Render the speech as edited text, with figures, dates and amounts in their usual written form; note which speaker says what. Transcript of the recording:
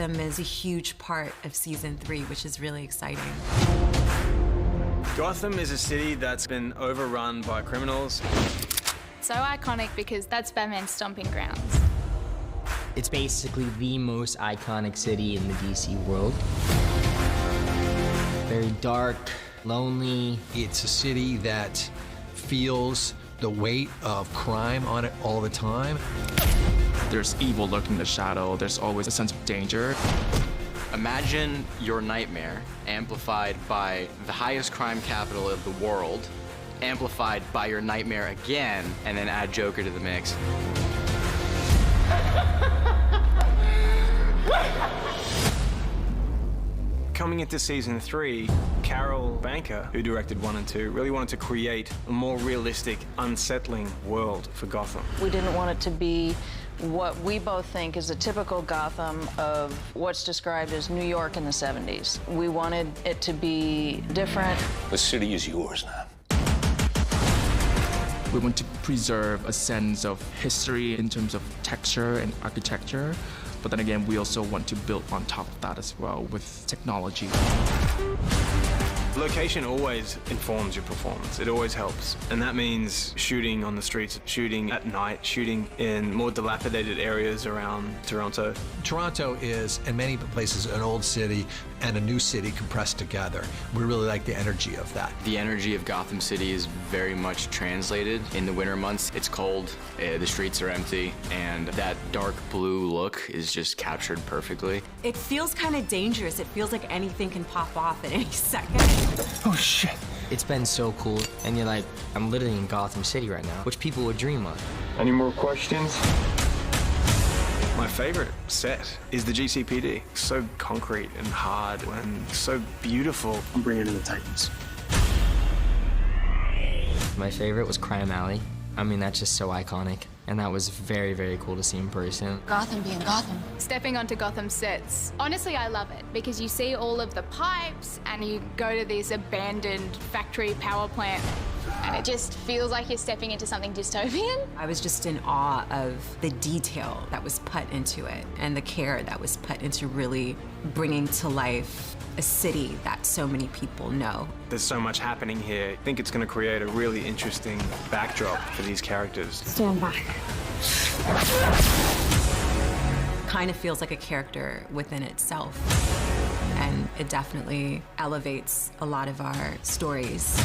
Speaker 1: Gotham is a huge part of season 3, which is really exciting.
Speaker 2: Gotham is a city that's been overrun by criminals.
Speaker 3: So iconic because that's Batman's stomping grounds.
Speaker 4: It's basically the most iconic city in the DC world. Very dark, lonely.
Speaker 5: It's a city that feels the weight of crime on it all the time.
Speaker 6: There's evil lurking in the shadow. There's always a sense of danger.
Speaker 7: Imagine your nightmare amplified by the highest crime capital of the world, amplified by your nightmare again, and then add Joker to the mix.
Speaker 2: Coming into season 3, Carol Banker, who directed 1 and 2, really wanted to create a more realistic, unsettling world for Gotham.
Speaker 8: We didn't want it to be what we both think is a typical Gotham of what's described as New York in the 70s. We wanted it to be different.
Speaker 9: The city is yours now.
Speaker 6: We want to preserve a sense of history in terms of texture and architecture, but then again, we also want to build on top of that as well with technology.
Speaker 2: Location always informs your performance. It always helps. And that means shooting on the streets, shooting at night, shooting in more dilapidated areas around Toronto.
Speaker 5: Toronto is, in many places, an old city and a new city compressed together. We really like the energy of that.
Speaker 7: The energy of Gotham City is very much translated. In the winter months, it's cold, the streets are empty, and that dark blue look is just captured perfectly.
Speaker 1: It feels kind of dangerous. It feels like anything can pop off at any second.
Speaker 5: Oh, shit.
Speaker 4: It's been so cool, and you're like, I'm literally in Gotham City right now, which people would dream of.
Speaker 2: Any more questions? My favorite set is the GCPD. So concrete and hard and so beautiful.
Speaker 9: I'm bringing in the Titans.
Speaker 4: My favorite was Crime Alley. I mean, that's just so iconic. And that was very, very cool to see in person.
Speaker 3: Gotham being Gotham. Stepping onto Gotham sets. Honestly, I love it because you see all of the pipes and you go to this abandoned factory power plant and it just feels like you're stepping into something dystopian.
Speaker 1: I was just in awe of the detail that was put into it and the care that was put into really bringing to life a city that so many people know.
Speaker 2: There's so much happening here. I think it's going to create a really interesting backdrop for these characters.
Speaker 1: Stand back. Kind of feels like a character within itself. And it definitely elevates a lot of our stories.